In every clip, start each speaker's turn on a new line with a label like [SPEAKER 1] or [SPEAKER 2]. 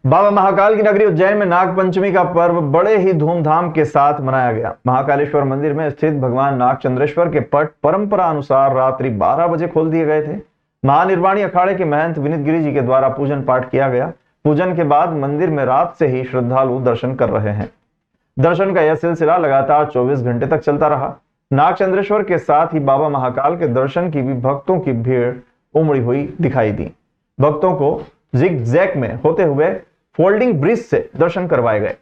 [SPEAKER 1] बाबा महाकाल की नगरी उज्जैन में नाग पंचमी का पर्व बड़े ही धूमधाम के साथ मनाया गया। महाकालेश्वर मंदिर में स्थित भगवान नागचंद्रेश्वर के पट परंपरा अनुसार रात्रि 12 बजे खोल दिए गए थे। महानिर्वाणी अखाड़े के महंत विनीत गिरी जी के द्वारा पूजन पाठ किया गया। पूजन के बाद मंदिर में रात से ही श्रद्धालु दर्शन कर रहे हैं। दर्शन का यह सिलसिला लगातार 24 घंटे तक चलता रहा। नागचंद्रेश्वर के साथ ही बाबा महाकाल के दर्शन की भी भक्तों की भीड़ उमड़ी हुई दिखाई दी। भक्तों को जिग-जैग में होते हुए फोल्डिंग ब्रिज से दर्शन करवाए गए।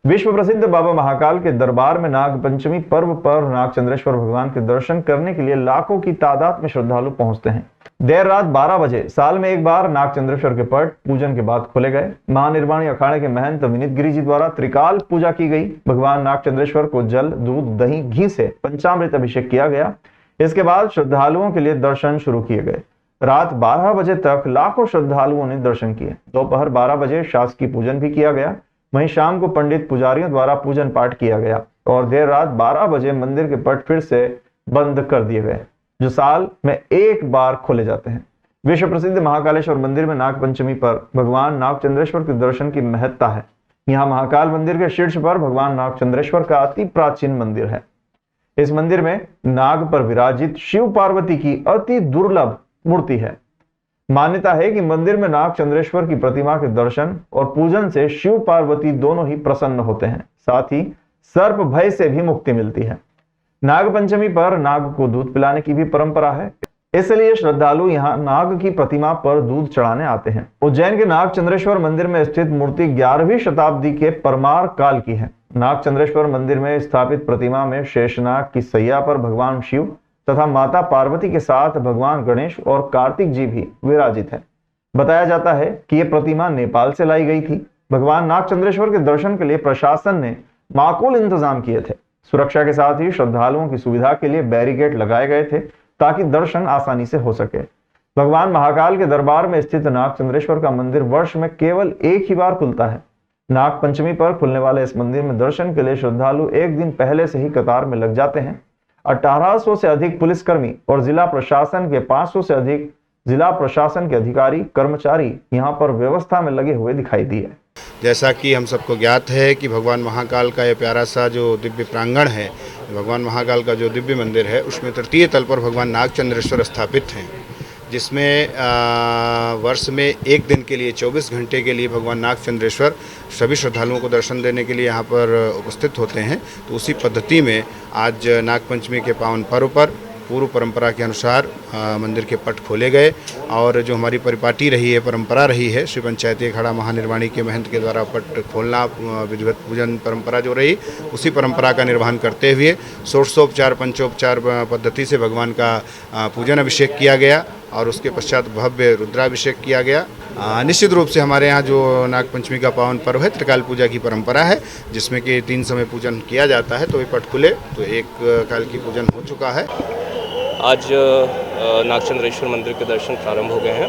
[SPEAKER 1] विश्व प्रसिद्ध बाबा महाकाल के दरबार में नाग पंचमी पर्व पर नागचंद्रेश्वर भगवान के दर्शन करने के लिए लाखों की तादाद में श्रद्धालु पहुंचते हैं। देर रात 12 बजे साल में एक बार नागचंद्रेश्वर के पट पूजन के बाद खोले गए। महानिर्वाणी अखाड़े के महंत विनीत गिरी जी द्वारा त्रिकाल पूजा की गई। भगवान नागचंद्रेश्वर को जल, दूध, दही, घी से पंचामृत अभिषेक किया गया। इसके बाद श्रद्धालुओं के लिए दर्शन शुरू किए गए। रात 12 बजे तक लाखों श्रद्धालुओं ने दर्शन किए। दोपहर 12 बजे शासकीय पूजन भी किया गया। वहीं शाम को पंडित पुजारियों द्वारा पूजन पाठ किया गया और देर रात 12 बजे मंदिर के पट फिर से बंद कर दिए गए, जो साल में एक बार खोले जाते हैं। विश्व प्रसिद्ध महाकालेश्वर मंदिर में नाग पंचमी पर भगवान नागचंद्रेश्वर के दर्शन की महत्ता है। यहाँ महाकाल मंदिर के शीर्ष पर भगवान नागचंद्रेश्वर का अति प्राचीन मंदिर है। इस मंदिर में नाग पर विराजित शिव पार्वती की अति दुर्लभ मूर्ति है। मान्यता है कि मंदिर में नागचंद्रेश्वर की प्रतिमा के दर्शन और पूजन से शिव पार्वती दोनों ही प्रसन्न होते हैं। साथ ही सर्प भय से भी मुक्ति मिलती है। नाग पंचमी पर नाग को दूध पिलाने की भी परंपरा है, इसलिए श्रद्धालु यहाँ नाग की प्रतिमा पर दूध चढ़ाने आते हैं। उज्जैन के नागचंद्रेश्वर मंदिर में स्थित मूर्ति 11वीं शताब्दी के परमार काल की है। नागचंद्रेश्वर मंदिर में स्थापित प्रतिमा में शेषनाग की सैया पर भगवान शिव तथा माता पार्वती के साथ भगवान गणेश और कार्तिक जी भी विराजित है। बताया जाता है कि यह प्रतिमा नेपाल से लाई गई थी। भगवान नागचंद्रेश्वर के दर्शन के लिए प्रशासन ने माकूल इंतजाम किए थे। सुरक्षा के साथ ही श्रद्धालुओं की सुविधा के लिए बैरिकेड लगाए गए थे ताकि दर्शन आसानी से हो सके। भगवान महाकाल के दरबार में स्थित नागचंद्रेश्वर का मंदिर वर्ष में केवल एक ही बार खुलता है। नाग पंचमी पर खुलने वाले इस मंदिर में दर्शन के लिए श्रद्धालु एक दिन पहले से ही कतार में लग जाते हैं। 1800 से अधिक पुलिसकर्मी और जिला प्रशासन के 500 से अधिक जिला प्रशासन के अधिकारी कर्मचारी यहाँ पर व्यवस्था में लगे हुए दिखाई दिए।
[SPEAKER 2] जैसा कि हम सबको ज्ञात है कि भगवान महाकाल का यह प्यारा सा जो दिव्य प्रांगण है, भगवान महाकाल का जो दिव्य मंदिर है, उसमें तृतीय तल पर भगवान नागचंद्रेश्वर स्थापित हैं, जिसमें वर्ष में एक दिन के लिए 24 घंटे के लिए भगवान नागचंद्रेश्वर सभी श्रद्धालुओं को दर्शन देने के लिए यहाँ पर उपस्थित होते हैं। तो उसी पद्धति में आज नागपंचमी के पावन पर्व पर पूर्व परंपरा के अनुसार मंदिर के पट खोले गए और जो हमारी परिपाटी रही है, परंपरा रही है, श्री पंचायती अखाड़ा महानिर्वाणी के महंत के द्वारा पट खोलना विधिवत पूजन परंपरा जो रही, उसी परंपरा का निर्वहन करते हुए षोडशोपचार पंचोपचार पद्धति से भगवान का पूजन अभिषेक किया गया और उसके पश्चात भव्य रुद्राभिषेक किया गया। निश्चित रूप से हमारे यहाँ जो नागपंचमी का पावन पर्व है, त्रिकाल पूजा की परंपरा है, जिसमें कि 3 समय पूजन किया जाता है। तो ये पट खुले तो एक काल की पूजन हो चुका है।
[SPEAKER 3] आज नागचंद्रेश्वर मंदिर के दर्शन प्रारंभ हो गए हैं।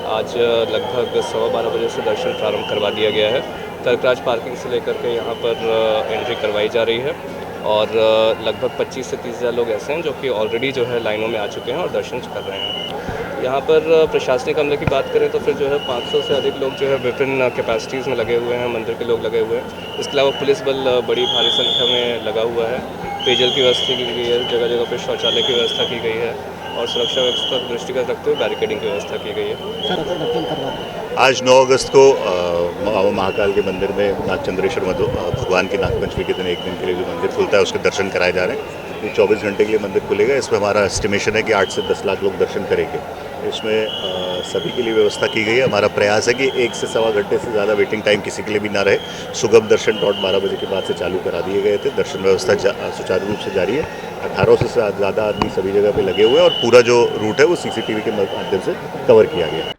[SPEAKER 3] आज लगभग 12:15 बजे से दर्शन प्रारंभ करवा दिया गया है। तर्कराज पार्किंग से लेकर के यहाँ पर एंट्री करवाई जा रही है और लगभग 25 से 30 हज़ार लोग ऐसे हैं जो कि ऑलरेडी जो है लाइनों में आ चुके हैं और दर्शन कर रहे हैं। यहाँ पर प्रशासनिक अमले की बात करें तो फिर जो है 500 से अधिक लोग जो है विभिन्न कैपेसिटीज़ में लगे हुए हैं, मंदिर के लोग लगे हुए हैं। इसके अलावा पुलिस बल बड़ी भारी संख्या में लगा हुआ है। पेयजल की व्यवस्था की गई है, जगह जगह पर शौचालय की व्यवस्था की गई है और सुरक्षा व्यवस्था को दृष्टिगत रखते हुए बैरिकेडिंग की व्यवस्था की गई है।
[SPEAKER 4] आज 9 अगस्त को महाकाल के मंदिर में नागचंद्रेश्वर भगवान की नागपंचमी के दिन एक दिन के लिए जो मंदिर खुलता है उसके दर्शन कराए जा रहे हैं। ये 24 घंटे के लिए मंदिर खुलेगा। इसमें हमारा एस्टिमेशन है कि 8 से 10 लाख लोग दर्शन करेंगे। इसमें सभी के लिए व्यवस्था की गई है। हमारा प्रयास है कि 1 से सवा घंटे से ज़्यादा वेटिंग टाइम किसी के लिए भी ना रहे। सुगम दर्शन 12 बजे के बाद से चालू करा दिए गए थे। दर्शन व्यवस्था सुचारू रूप से जारी है। 1800 से ज़्यादा आदमी सभी जगह पे लगे हुए हैं और पूरा जो रूट है वो CCTV के माध्यम से कवर किया गया।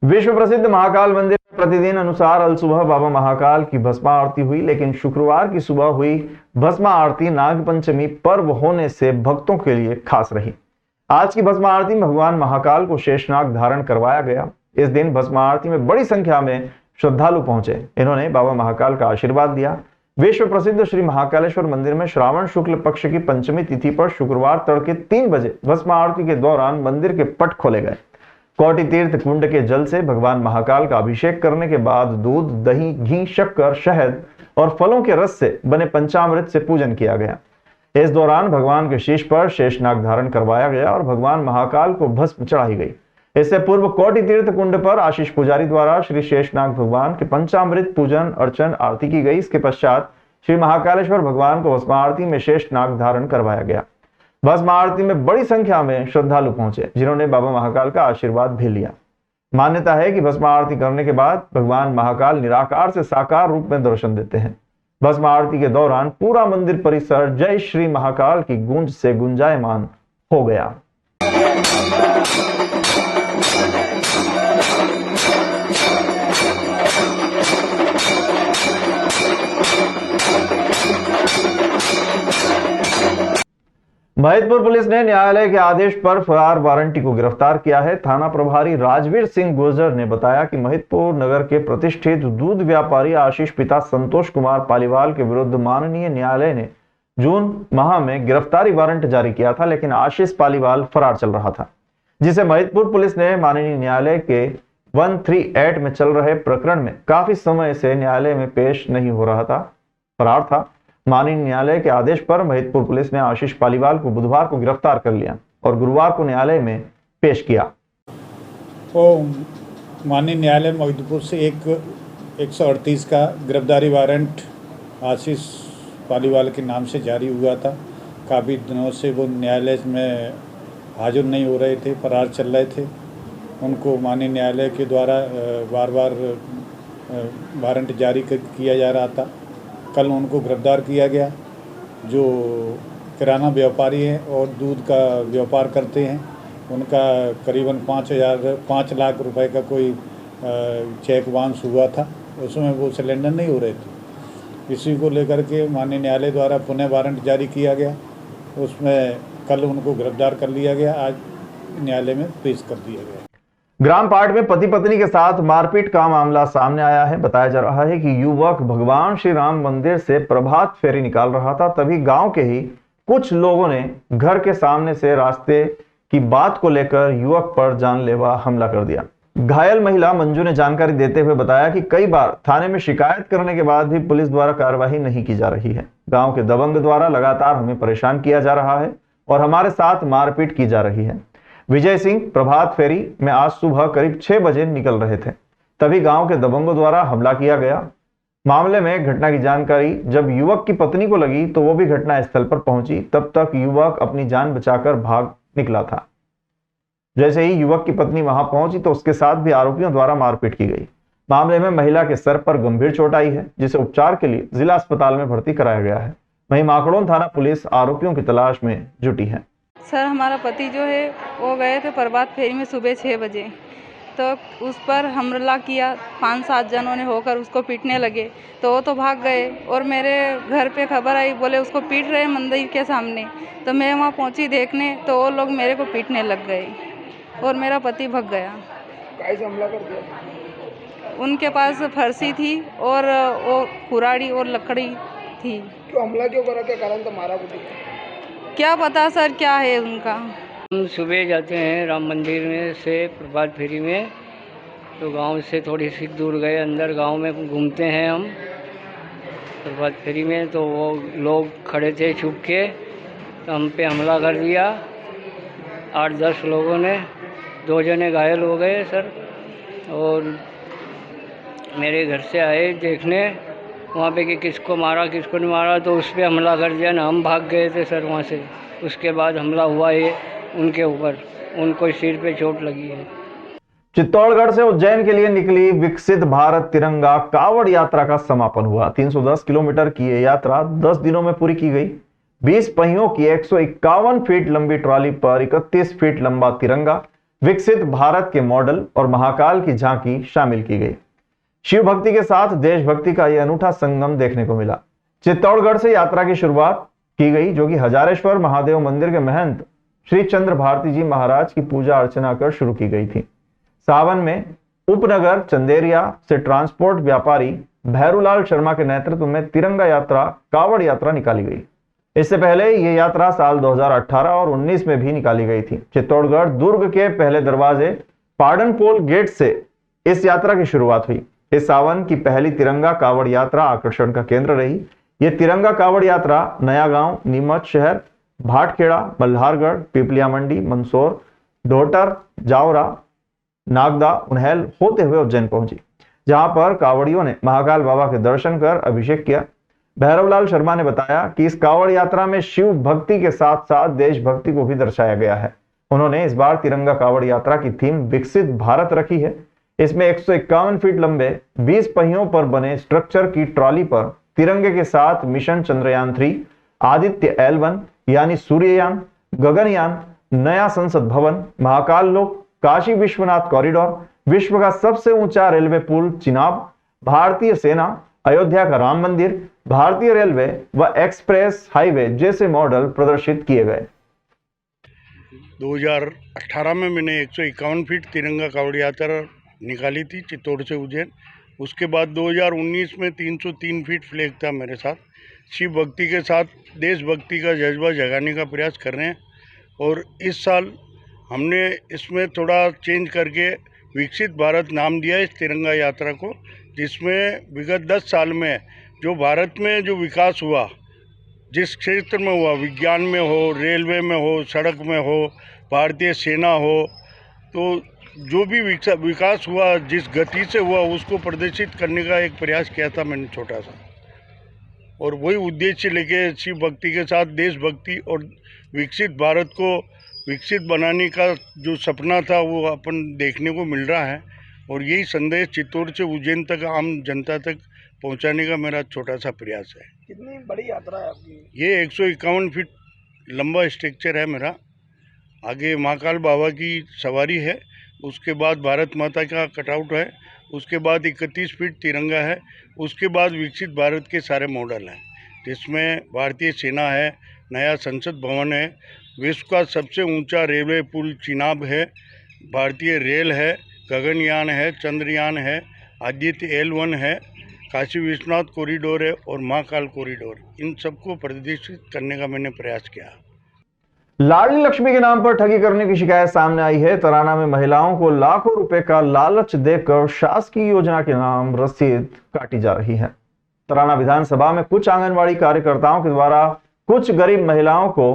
[SPEAKER 1] विश्व प्रसिद्ध महाकाल मंदिर में प्रतिदिन अनुसार अल सुबह बाबा महाकाल की भस्मा आरती हुई, लेकिन शुक्रवार की सुबह हुई भस्मा आरती नाग पंचमी पर्व होने से भक्तों के लिए खास रही। आज की भस्मा आरती में भगवान महाकाल को शेषनाग धारण करवाया गया। इस दिन भस्मा आरती में बड़ी संख्या में श्रद्धालु पहुंचे। इन्होंने बाबा महाकाल का आशीर्वाद दिया। विश्व प्रसिद्ध श्री महाकालेश्वर मंदिर में श्रावण शुक्ल पक्ष की पंचमी तिथि पर शुक्रवार तड़के 3 बजे भस्मा आरती के दौरान मंदिर के पट खोले गए। कोटि तीर्थ कुंड के जल से भगवान महाकाल का अभिषेक करने के बाद दूध, दही, घी, शक्कर, शहद और फलों के रस से बने पंचामृत से पूजन किया गया। इस दौरान भगवान के शीश पर शेषनाग धारण करवाया गया और भगवान महाकाल को भस्म चढ़ाई गई। इससे पूर्व कोटि तीर्थ कुंड पर आशीष पुजारी द्वारा श्री शेषनाग भगवान के पंचामृत पूजन, अर्चन, आरती की गई। इसके पश्चात श्री महाकालेश्वर भगवान को भस्म आरती में शेषनाग धारण करवाया गया। भस्म आरती में बड़ी संख्या में श्रद्धालु पहुंचे, जिन्होंने बाबा महाकाल का आशीर्वाद भी लिया। मान्यता है कि भस्म आरती करने के बाद भगवान महाकाल निराकार से साकार रूप में दर्शन देते हैं। भस्म आरती के दौरान पूरा मंदिर परिसर जय श्री महाकाल की गूंज से गुंजायमान हो गया। महिदपुर पुलिस ने न्यायालय के आदेश पर फरार वारंटी को गिरफ्तार किया है। थाना प्रभारी राजवीर सिंह गुर्जर ने बताया कि महिदपुर नगर के प्रतिष्ठित दूध व्यापारी आशीष पिता संतोष कुमार पालीवाल के विरुद्ध माननीय न्यायालय ने जून माह में गिरफ्तारी वारंट जारी किया था, लेकिन आशीष पालीवाल फरार चल रहा था, जिसे महिदपुर पुलिस ने माननीय न्यायालय के 138 में चल रहे प्रकरण में काफी समय से न्यायालय में पेश नहीं हो रहा था, फरार था। माननीय न्यायालय के आदेश पर महिदपुर पुलिस ने आशीष पालीवाल को बुधवार को गिरफ्तार कर लिया और गुरुवार को न्यायालय में पेश किया।
[SPEAKER 5] तो माननीय न्यायालय महिदपुर से एक 138 का गिरफ्तारी वारंट आशीष पालीवाल के नाम से जारी हुआ था। काफ़ी दिनों से वो न्यायालय में हाजिर नहीं हो रहे थे, फरार चल रहे थे। उनको माननीय न्यायालय के द्वारा बार बार वारंट जारी किया जा रहा था। कल उनको गिरफ्तार किया गया। जो किराना व्यापारी हैं और दूध का व्यापार करते हैं, उनका करीबन 5 लाख रुपए का कोई चेक बाउंस हुआ था, उसमें वो सिलेंडर नहीं हो रहे थे। इसी को लेकर के माननीय न्यायालय द्वारा पुनः वारंट जारी किया गया। उसमें कल उनको गिरफ्तार कर लिया गया, आज न्यायालय में पेश कर दिया गया।
[SPEAKER 1] ग्राम पाट में पति पत्नी के साथ मारपीट का मामला सामने आया है। बताया जा रहा है कि युवक भगवान श्री राम मंदिर से प्रभात फेरी निकाल रहा था, तभी गांव के ही कुछ लोगों ने घर के सामने से रास्ते की बात को लेकर युवक पर जानलेवा हमला कर दिया। घायल महिला मंजू ने जानकारी देते हुए बताया कि कई बार थाने में शिकायत करने के बाद भी पुलिस द्वारा कार्रवाई नहीं की जा रही है। गाँव के दबंग द्वारा लगातार हमें परेशान किया जा रहा है और हमारे साथ मारपीट की जा रही है। विजय सिंह प्रभात फेरी में आज सुबह करीब 6 बजे निकल रहे थे, तभी गांव के दबंगों द्वारा हमला किया गया। मामले में घटना की जानकारी जब युवक की पत्नी को लगी तो वो भी घटना स्थल पर पहुंची। तब तक युवक अपनी जान बचाकर भाग निकला था। जैसे ही युवक की पत्नी वहां पहुंची तो उसके साथ भी आरोपियों द्वारा मारपीट की गई। मामले में महिला के सर पर गंभीर चोट आई है, जिसे उपचार के लिए जिला अस्पताल में भर्ती कराया गया है। वहीं माकड़ोन थाना पुलिस आरोपियों की तलाश में जुटी है।
[SPEAKER 6] सर, हमारा पति जो है वो गए थे प्रभात फेरी में सुबह 6 बजे, तो उस पर हमला किया। 5-7 जनों ने होकर उसको पीटने लगे, तो वो तो भाग गए और मेरे घर पे खबर आई, बोले उसको पीट रहे मंदिर के सामने। तो मैं वहाँ पहुँची देखने, तो वो लोग मेरे को पीटने लग गए और मेरा पति भाग गया।
[SPEAKER 7] कैसे हमला कर दिया?
[SPEAKER 6] उनके पास फरसी थी और वो कुराड़ी और लकड़ी थी।
[SPEAKER 7] क्यों हमला क्यों करा? क्या कारण था मारा कुछ?
[SPEAKER 6] क्या पता सर, क्या है उनका।
[SPEAKER 8] हम सुबह जाते हैं राम मंदिर में से प्रभात फेरी में, तो गांव से थोड़ी सी दूर गए, अंदर गांव में घूमते हैं हम प्रभात फेरी में। तो वो लोग खड़े थे छुप के, तो हम पे हमला कर दिया 8-10 लोगों ने। 2 जने घायल हो गए सर, और मेरे घर से आए देखने वहाँ पे कि किसको मारा किसको नहीं मारा, तो उस पर हमला कर दिया ना। हम भाग गए थे सर वहाँ से। उसके बाद हमला हुआ ये उनके ऊपर, उनको सिर पे चोट लगी है।
[SPEAKER 1] चित्तौड़गढ़ से उज्जैन के लिए निकली विकसित भारत तिरंगा कावड़ यात्रा का समापन हुआ। 310 किलोमीटर की ये यात्रा 10 दिनों में पूरी की गई। 20 पहियों की 151 फीट लंबी ट्रॉली पर 31 फीट लंबा तिरंगा, विकसित भारत के मॉडल और महाकाल की झांकी शामिल की गई। शिव भक्ति के साथ देशभक्ति का यह अनूठा संगम देखने को मिला। चित्तौड़गढ़ से यात्रा की शुरुआत की गई, जो कि हजारेश्वर महादेव मंदिर के महंत श्री चंद्र भारती जी महाराज की पूजा अर्चना कर शुरू की गई थी। सावन में उपनगर चंदेरिया से ट्रांसपोर्ट व्यापारी भैरूलाल शर्मा के नेतृत्व में तिरंगा यात्रा कावड़ यात्रा निकाली गई। इससे पहले ये यात्रा साल 2018 और 19 में भी निकाली गई थी। चित्तौड़गढ़ दुर्ग के पहले दरवाजे पाडनपोल गेट से इस यात्रा की शुरुआत हुई। इस सावन की पहली तिरंगा कावड़ यात्रा आकर्षण का केंद्र रही। यह तिरंगा कावड़ यात्रा नया गांव, नीमच शहर, भाटखेड़ा, मल्हारगढ़, पिपलिया मंडी, मंदसौर, ढोटर, जावरा, नागदा, उन्हेल होते हुए उज्जैन पहुंची, जहां पर कावड़ियों ने महाकाल बाबा के दर्शन कर अभिषेक किया। भैरवलाल शर्मा ने बताया कि इस कावड़ यात्रा में शिव भक्ति के साथ साथ देशभक्ति को भी दर्शाया गया है। उन्होंने इस बार तिरंगा कावड़ यात्रा की थीम विकसित भारत रखी है। इसमें 151 फीट लंबे 20 पहियों पर बने स्ट्रक्चर की ट्रॉली पर तिरंगे के साथ मिशन चंद्रयान 3, आदित्य L1 यानी सूर्ययान, गगनयान, नया संसद भवन, महाकाल लोक, काशी विश्वनाथ कॉरिडोर, विश्व का सबसे ऊंचा रेलवे पुल चिनाब, भारतीय सेना, अयोध्या का राम मंदिर, भारतीय रेलवे व एक्सप्रेस हाईवे जैसे मॉडल प्रदर्शित किए गए।
[SPEAKER 9] 2018 में मैंने 151 फीट तिरंगा कावड़ यात्रा निकाली थी चित्तौड़ से उज्जैन। उसके बाद 2019 में 303 फीट फ्लैग था मेरे साथ। शिव भक्ति के साथ देशभक्ति का जज्बा जगाने का प्रयास कर रहे हैं। और इस साल हमने इसमें थोड़ा चेंज करके विकसित भारत नाम दिया इस तिरंगा यात्रा को, जिसमें विगत 10 साल में जो भारत में जो विकास हुआ, जिस क्षेत्र में हुआ, विज्ञान में हो, रेलवे में हो, सड़क में हो, भारतीय सेना हो, तो जो भी विकास हुआ, जिस गति से हुआ, उसको प्रदर्शित करने का एक प्रयास किया था मैंने छोटा सा। और वही उद्देश्य लेके शिव भक्ति के साथ देशभक्ति और विकसित भारत को विकसित बनाने का जो सपना था वो अपन देखने को मिल रहा है। और यही संदेश चित्तौड़ से उज्जैन तक आम जनता तक पहुंचाने का मेरा छोटा सा प्रयास है।
[SPEAKER 7] कितनी बड़ी यात्रा है आपकी?
[SPEAKER 9] ये 151 फीट लंबा स्ट्रक्चर है मेरा। आगे महाकाल बाबा की सवारी है, उसके बाद भारत माता का कटआउट है, उसके बाद 31 फीट तिरंगा है, उसके बाद विकसित भारत के सारे मॉडल हैं, जिसमें भारतीय सेना है, नया संसद भवन है, विश्व का सबसे ऊंचा रेलवे पुल चिनाब है, भारतीय रेल है, गगनयान है, चंद्रयान है, आदित्य L1 है, काशी विश्वनाथ कॉरिडोर है और महाकाल कॉरिडोर। इन सबको प्रदर्शित करने का मैंने प्रयास किया।
[SPEAKER 1] लाडली लक्ष्मी के नाम पर ठगी करने की शिकायत सामने आई है। तराना में महिलाओं को लाखों रुपए का लालच देकर शासकीय योजना के नाम रसीद काटी जा रही है। तराना विधानसभा में कुछ आंगनवाड़ी कार्यकर्ताओं के द्वारा कुछ गरीब महिलाओं को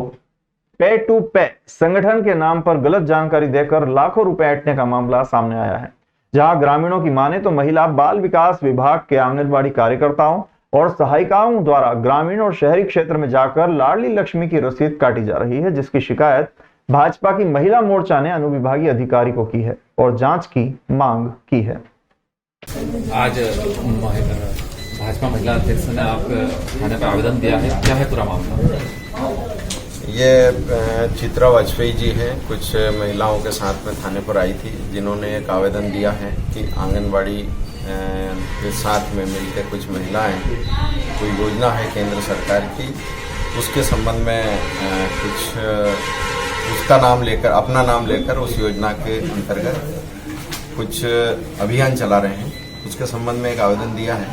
[SPEAKER 1] पे टू पे संगठन के नाम पर गलत जानकारी देकर लाखों रुपए ऐंठने का मामला सामने आया है। जहां ग्रामीणों की माने तो महिला बाल विकास विभाग के आंगनवाड़ी कार्यकर्ताओं और सहायिकाओं द्वारा ग्रामीण और शहरी क्षेत्र में जाकर लाडली लक्ष्मी की रसीद काटी जा रही है, जिसकी शिकायत भाजपा की महिला मोर्चा ने अनुविभागीय अधिकारी को की है और जांच की मांग की है।
[SPEAKER 10] आज भाजपा महिला अध्यक्ष ने आप थाने पर आवेदन दिया है, क्या है पूरा मामला?
[SPEAKER 11] ये चित्रा वाजपेयी जी हैं, कुछ महिलाओं के साथ में थाने पर आई थी, जिन्होंने एक आवेदन दिया है कि आंगनबाड़ी के साथ में मिलकर कुछ महिलाएं, कोई योजना है केंद्र सरकार की, उसके संबंध में कुछ उसका नाम लेकर, अपना नाम लेकर उस योजना के अंतर्गत कुछ अभियान चला रहे हैं। उसके संबंध में एक आवेदन दिया है,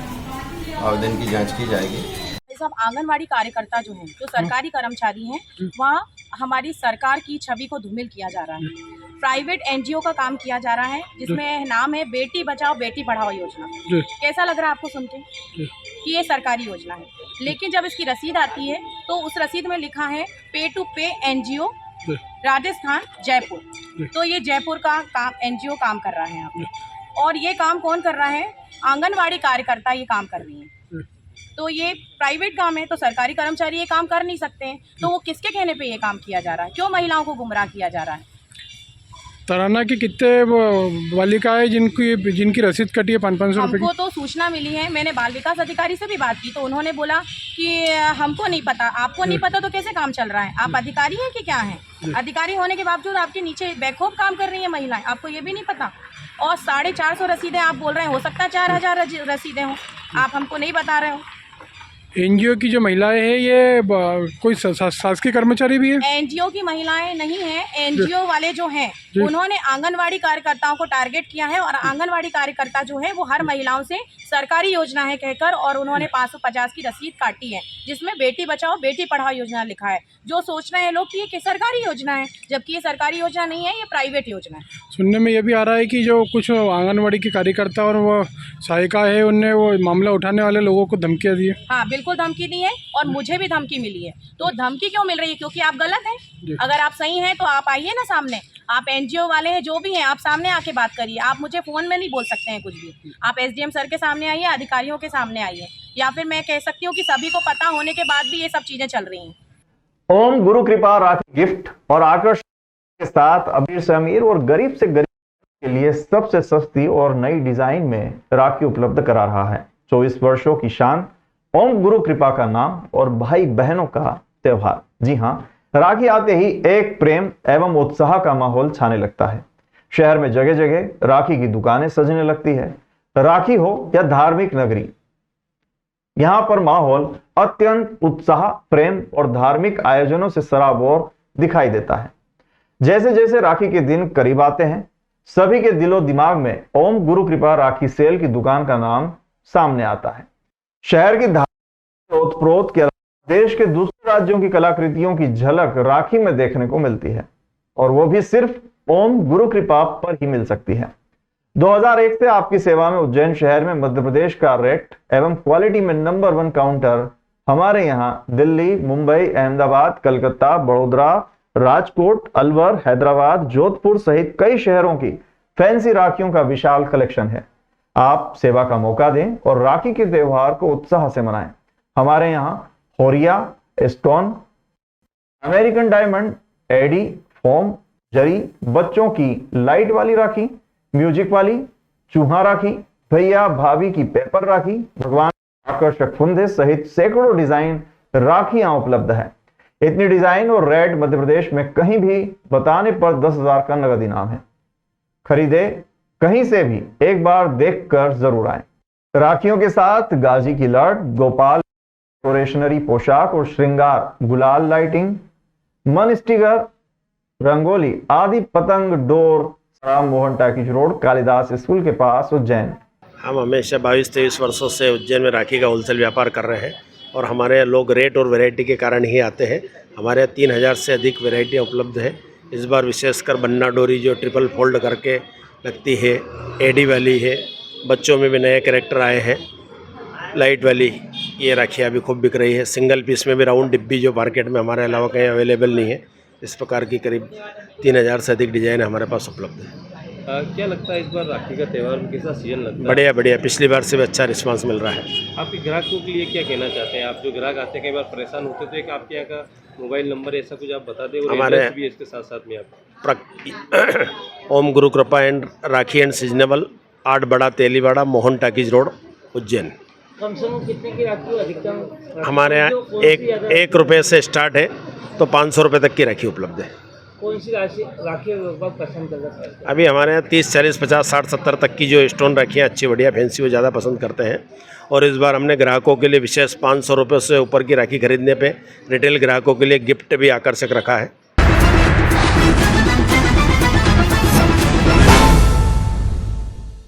[SPEAKER 11] आवेदन की जांच की जाएगी।
[SPEAKER 12] सब आंगनवाड़ी कार्यकर्ता जो हैं, जो सरकारी कर्मचारी हैं, वहाँ हमारी सरकार की छवि को धूमिल किया जा रहा है। प्राइवेट NGO का काम किया जा रहा है, जिसमें नाम है बेटी बचाओ बेटी पढ़ाओ योजना। कैसा लग रहा है आपको सुन के कि ये सरकारी योजना है? लेकिन जब इसकी रसीद आती है तो उस रसीद में लिखा है पे टू पे NGO राजस्थान जयपुर। तो ये जयपुर का काम NGO काम कर रहा है यहाँ पे। और ये काम कौन कर रहा है? आंगनवाड़ी कार्यकर्ता ये काम कर रही है। तो ये प्राइवेट काम है, तो सरकारी कर्मचारी ये काम कर नहीं सकते हैं। तो वो किसके कहने पे ये काम किया जा रहा है? क्यों महिलाओं को गुमराह किया जा रहा है?
[SPEAKER 13] तराना की कितने बालिकाएं जिनकी रसीद कटी है 500 रुपये की?
[SPEAKER 12] हमको तो सूचना मिली है, मैंने बाल विकास अधिकारी से भी बात की तो उन्होंने बोला कि हमको नहीं पता। आपको नहीं पता तो कैसे काम चल रहा है? आप अधिकारी हैं कि क्या हैं? अधिकारी होने के बावजूद आपके नीचे बेखौफ काम कर रही है महिलाएं, आपको ये भी नहीं पता। और 450 रसीदें आप बोल रहे हैं, हो सकता है 4000 रसीदें हों, आप हमको नहीं बता रहे हो।
[SPEAKER 13] एनजीओ की जो महिलाएं हैं ये कोई शासकीय कर्मचारी भी है?
[SPEAKER 12] एनजीओ की महिलाएं नहीं हैं। एनजीओ वाले जो हैं उन्होंने आंगनवाड़ी कार्यकर्ताओं को टारगेट किया है और आंगनवाड़ी कार्यकर्ता जो है वो हर महिलाओं से सरकारी योजना है कहकर और उन्होंने 550 की रसीद काटी है जिसमें बेटी बचाओ बेटी पढ़ाओ योजना लिखा है। जो सोच रहे हैं लोग कि ये सरकारी योजना है, जबकि ये सरकारी योजना नहीं है, ये प्राइवेट योजना है।
[SPEAKER 13] सुनने में ये भी आ रहा है कि जो कुछ आंगनवाड़ी की कार्यकर्ता और वो सहायिका है उनने वो मामला उठाने वाले लोगों को धमकियाँ दी है।
[SPEAKER 12] हाँ बिल्कुल धमकी दी है और मुझे भी धमकी मिली है। तो धमकी क्यों मिल रही है? क्योंकि आप गलत हैं। अगर आप सही हैं तो आप आइए ना सामने। आप एनजीओ वाले हैं जो भी हैं, आप सामने आके बात करिए। आप मुझे फ़ोन में नहीं बोल सकते हैं कुछ भी। आप एसडीएम सर के सामने आइए, अधिकारियों के सामने आइए, या फिर मैं कह सकती हूँ कि सभी को पता होने के बाद भी ये सब चीज़ें चल रही हैं।
[SPEAKER 1] ओम गुरु कृपा राखी गिफ्ट और आकर्षण के साथ अमीर से अमीर और गरीब से गरीब के लिए सबसे सस्ती और नई डिजाइन में राखी उपलब्ध करा रहा है। 24 वर्षों की शान, ओम गुरु कृपा का नाम और भाई बहनों का त्योहार। जी हाँ, राखी आते ही एक प्रेम एवं उत्साह का माहौल छाने लगता है। शहर में जगह जगह राखी की दुकानें सजने लगती है। राखी हो या धार्मिक नगरी, यहाँ पर माहौल अत्यंत उत्साह, प्रेम और धार्मिक आयोजनों से सराबोर दिखाई देता है। जैसे जैसे राखी के दिन करीब आते हैं, सभी के दिलो दिमाग में ओम गुरु कृपा राखी सेल की दुकान का नाम सामने आता है। शहर की धार्मिक ओतप्रोत के देश के दूसरे राज्यों की कलाकृतियों की झलक राखी में देखने को मिलती है और वो भी सिर्फ ओम गुरु कृपा पर ही मिल सकती है। 2001 से आपकी सेवा में उज्जैन शहर में मध्य प्रदेश का रेट एवं क्वालिटी में नंबर 1 काउंटर हमारे यहाँ दिल्ली, मुंबई, अहमदाबाद, कलकत्ता, बड़ोदरा, राजकोट, अलवर, हैदराबाद, जोधपुर सहित कई शहरों की फैंसी राखियों का विशाल कलेक्शन है। आप सेवा का मौका दें और राखी के त्योहार को उत्साह से मनाएं। हमारे यहाँ होरिया, stone, American diamond, AD, foam, जरी, बच्चों की लाइट वाली राखी, म्यूजिक वाली, चूहा राखी, भैया भाभी की पेपर राखी, भगवान आकर्षक फुंदे सहित सैकड़ों डिजाइन राखियां उपलब्ध है। इतनी डिजाइन और रेट मध्य प्रदेश में कहीं भी बताने पर 10,000 का नगद इनाम है। खरीदे कहीं से भी, एक बार देखकर जरूर आए। राखियों के साथ गाजी की लट, गोपाल डेकोरेशनरी पोशाक और श्रृंगार, गुलाल लाइटिंग, मन स्टिकर, रंगोली आदि पतंग door, Ram Mohan talkies road, Kalidas school के पास, उज्जैन।
[SPEAKER 14] हम हमेशा 22-23 वर्षों से उज्जैन में राखी का होलसेल व्यापार कर रहे हैं और हमारे लोग रेट और वैरायटी के कारण ही आते हैं। हमारे 3000 से अधिक वैरायटियाँ उपलब्ध है। इस बार विशेषकर बन्ना डोरी जो ट्रिपल फोल्ड करके लगती है, एडी वाली है, बच्चों में भी नए कैरेक्टर आए हैं, लाइट वाली ये राखियाँ भी खूब बिक रही है। सिंगल पीस में भी राउंड डिब्बी जो मार्केट में हमारे अलावा कहीं अवेलेबल नहीं है, इस प्रकार की करीब 3000 से अधिक डिजाइन हमारे पास उपलब्ध है।
[SPEAKER 3] क्या लगता है इस बार राखी का त्यौहार में कैसा सीजन लगता है?
[SPEAKER 14] बढ़िया बढ़िया, पिछली बार से भी अच्छा रिस्पांस मिल रहा है।
[SPEAKER 3] आपके ग्राहकों के लिए क्या कहना चाहते हैं? आप जो ग्राहक आते हैं कई बार परेशान होते तो एक आपके यहाँ का मोबाइल नंबर ऐसा कुछ आप बता दें और
[SPEAKER 14] हमारे
[SPEAKER 3] भी इसके साथ साथ में आप
[SPEAKER 14] ओम गुरु कृपा एंड राखी एंड सीजनेबल, 8 बड़ा तेलीवाड़ा, मोहन टाकीज रोड, उज्जैन।
[SPEAKER 15] कम से कम कितने की राखी अधिकतम?
[SPEAKER 14] हमारे यहाँ 1 रुपये से स्टार्ट है तो 500 रुपये तक की राखी उपलब्ध है।
[SPEAKER 15] कौन सी राखी पसंद करना है?
[SPEAKER 14] अभी हमारे यहाँ 30, 40, 50, 60, 70 तक की जो स्टोन राखियाँ अच्छी बढ़िया फैंसी वो ज़्यादा पसंद करते हैं। और इस बार हमने ग्राहकों के लिए विशेष 500 रुपये से ऊपर की राखी खरीदने पे रिटेल ग्राहकों के लिए गिफ्ट भी आकर्षक रखा है।